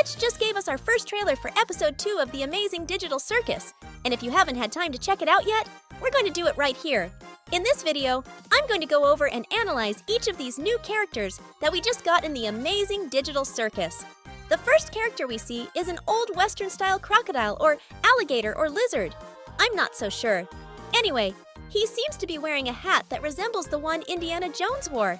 Glitch just gave us our first trailer for episode 2 of the amazing digital circus. And if you haven't had time to check it out yet, we're going to do it right here. In this video, I'm going to go over and analyze each of these new characters that we just got in the amazing digital circus. The first character we see is an old Western-style crocodile or alligator or lizard. I'm not so sure. Anyway, he seems to be wearing a hat that resembles the one Indiana Jones wore.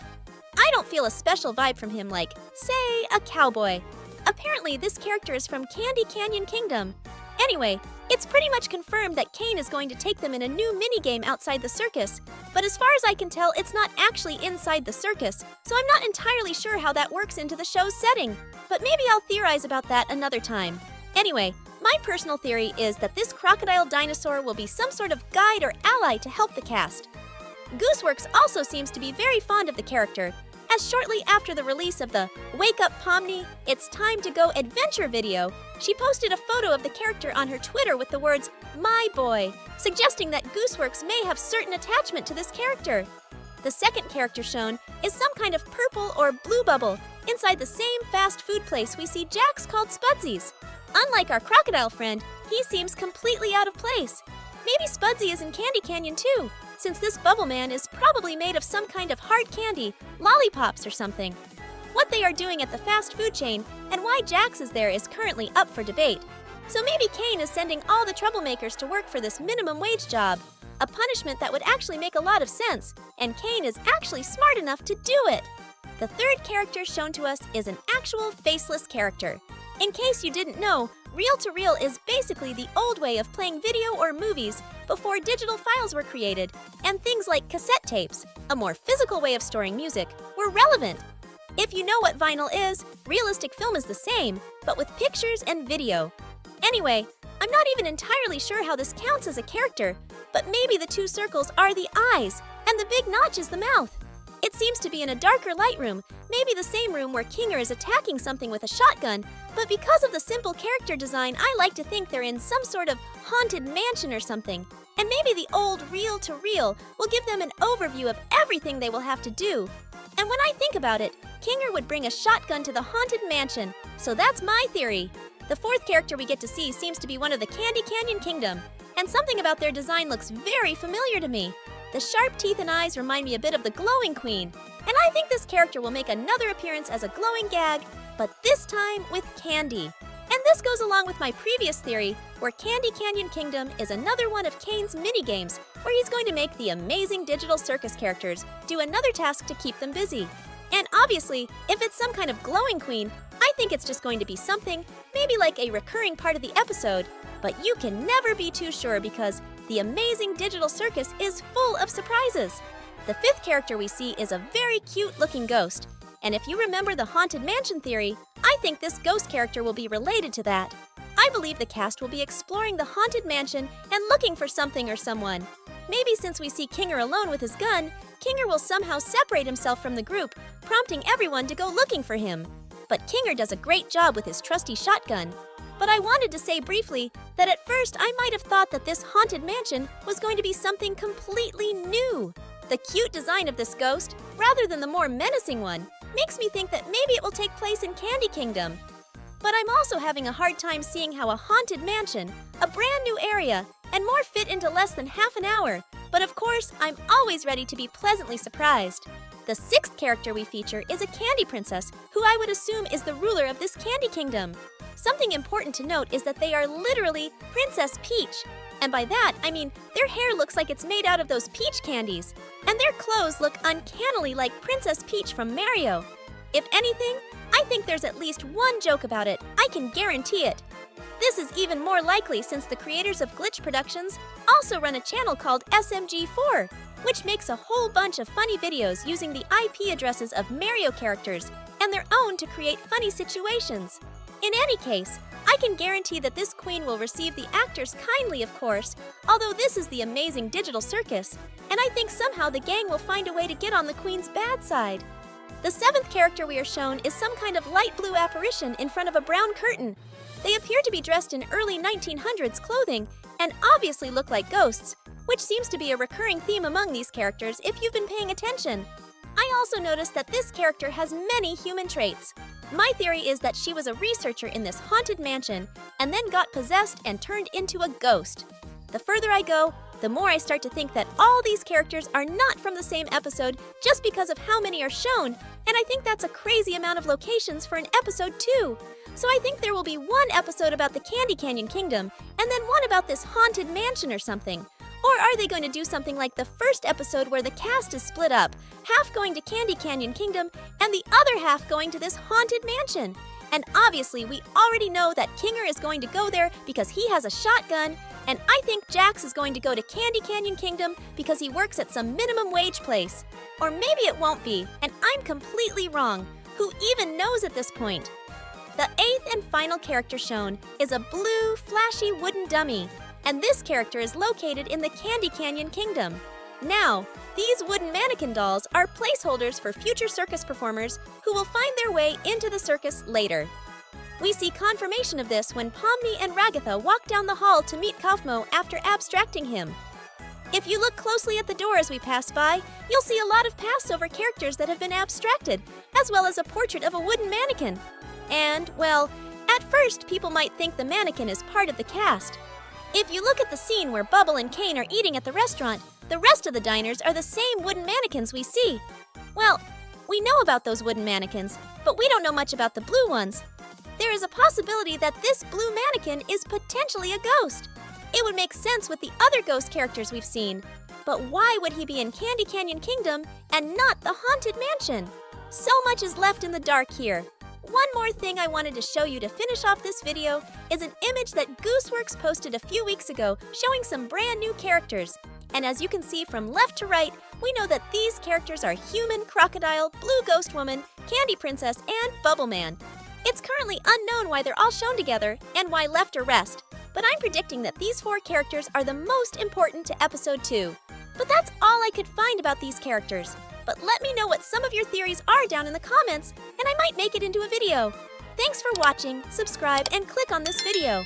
I don't feel a special vibe from him like, say, a cowboy. Apparently, this character is from Candy Canyon Kingdom. Anyway, it's pretty much confirmed that Caine is going to take them in a new minigame outside the circus, but as far as I can tell, it's not actually inside the circus, so I'm not entirely sure how that works into the show's setting. But maybe I'll theorize about that another time. Anyway, my personal theory is that this crocodile dinosaur will be some sort of guide or ally to help the cast. Gooseworks also seems to be very fond of the character, as shortly after the release of the Wake Up Pomni, It's Time to Go Adventure video, she posted a photo of the character on her Twitter with the words, "My boy," suggesting that Gooseworks may have certain attachment to this character. The second character shown is some kind of purple or blue bubble inside the same fast food place we see Jax called Spudsies. Unlike our crocodile friend, he seems completely out of place. Maybe Spudsy is in Candy Canyon too, since this bubble man is probably made of some kind of hard candy, lollipops or something. What they are doing at the fast food chain and why Jax is there is currently up for debate. So maybe Caine is sending all the troublemakers to work for this minimum wage job, a punishment that would actually make a lot of sense, and Caine is actually smart enough to do it. The third character shown to us is an actual faceless character. In case you didn't know, reel-to-reel is basically the old way of playing video or movies before digital files were created, and things like cassette tapes, a more physical way of storing music, were relevant. If you know what vinyl is, realistic film is the same, but with pictures and video. Anyway, I'm not even entirely sure how this counts as a character, but maybe the two circles are the eyes, and the big notch is the mouth. It seems to be in a darker light room, maybe the same room where Kinger is attacking something with a shotgun, but because of the simple character design, I like to think they're in some sort of haunted mansion or something. And maybe the old reel-to-reel will give them an overview of everything they will have to do. And when I think about it, Kinger would bring a shotgun to the haunted mansion, so that's my theory. The fourth character we get to see seems to be one of the Candy Canyon Kingdom, and something about their design looks very familiar to me. The sharp teeth and eyes remind me a bit of the Glowing Queen, and I think this character will make another appearance as a glowing gag, but this time with candy. And this goes along with my previous theory, where Candy Canyon Kingdom is another one of Caine's mini-games, where he's going to make the amazing digital circus characters do another task to keep them busy. And obviously, if it's some kind of Glowing Queen, I think it's just going to be something, maybe like a recurring part of the episode, but you can never be too sure because the amazing digital circus is full of surprises. The fifth character we see is a very cute-looking ghost, and if you remember the Haunted Mansion theory, I think this ghost character will be related to that. I believe the cast will be exploring the Haunted Mansion and looking for something or someone. Maybe since we see Kinger alone with his gun, Kinger will somehow separate himself from the group, prompting everyone to go looking for him. But Kinger does a great job with his trusty shotgun. But I wanted to say briefly that at first I might have thought that this haunted mansion was going to be something completely new. The cute design of this ghost, rather than the more menacing one, makes me think that maybe it will take place in Candy Kingdom. But I'm also having a hard time seeing how a haunted mansion, a brand new area, and more fit into less than half an hour. But of course, I'm always ready to be pleasantly surprised. The sixth character we feature is a candy princess, who I would assume is the ruler of this Candy Kingdom. Something important to note is that they are literally Princess Peach. And by that, I mean their hair looks like it's made out of those peach candies. And their clothes look uncannily like Princess Peach from Mario. If anything, I think there's at least one joke about it. I can guarantee it. This is even more likely since the creators of Glitch Productions also run a channel called SMG4, which makes a whole bunch of funny videos using the IP addresses of Mario characters and their own to create funny situations. In any case, I can guarantee that this queen will receive the actors kindly, of course, although this is the amazing digital circus, and I think somehow the gang will find a way to get on the queen's bad side. The seventh character we are shown is some kind of light blue apparition in front of a brown curtain. They appear to be dressed in early 1900s clothing and obviously look like ghosts, which seems to be a recurring theme among these characters if you've been paying attention. I also noticed that this character has many human traits. My theory is that she was a researcher in this haunted mansion and then got possessed and turned into a ghost. The further I go, the more I start to think that all these characters are not from the same episode just because of how many are shown, and I think that's a crazy amount of locations for an episode 2. So I think there will be one episode about the Candy Canyon Kingdom, and then one about this haunted mansion or something. Or are they going to do something like the first episode where the cast is split up, half going to Candy Canyon Kingdom and the other half going to this haunted mansion? And obviously, we already know that Kinger is going to go there because he has a shotgun, and I think Jax is going to go to Candy Canyon Kingdom because he works at some minimum wage place. Or maybe it won't be, and I'm completely wrong. Who even knows at this point? The 8th and final character shown is a blue, flashy wooden dummy, and this character is located in the Candy Canyon Kingdom. Now, these wooden mannequin dolls are placeholders for future circus performers who will find their way into the circus later. We see confirmation of this when Pomni and Ragatha walk down the hall to meet Kaufmo after abstracting him. If you look closely at the door as we pass by, you'll see a lot of Passover characters that have been abstracted, as well as a portrait of a wooden mannequin. And, well, at first people might think the mannequin is part of the cast. If you look at the scene where Bubble and Caine are eating at the restaurant, the rest of the diners are the same wooden mannequins we see. Well, we know about those wooden mannequins, but we don't know much about the blue ones. There is a possibility that this blue mannequin is potentially a ghost. It would make sense with the other ghost characters we've seen. But why would he be in Candy Canyon Kingdom and not the Haunted Mansion? So much is left in the dark here. One more thing I wanted to show you to finish off this video is an image that Gooseworks posted a few weeks ago showing some brand new characters. And as you can see from left to right, we know that these characters are Human, Crocodile, Blue Ghost Woman, Candy Princess, and Bubble Man. It's currently unknown why they're all shown together and why left or rest, but I'm predicting that these 4 characters are the most important to episode 2. But that's all I could find about these characters. But let me know what some of your theories are down in the comments, and I might make it into a video. Thanks for watching, subscribe, and click on this video.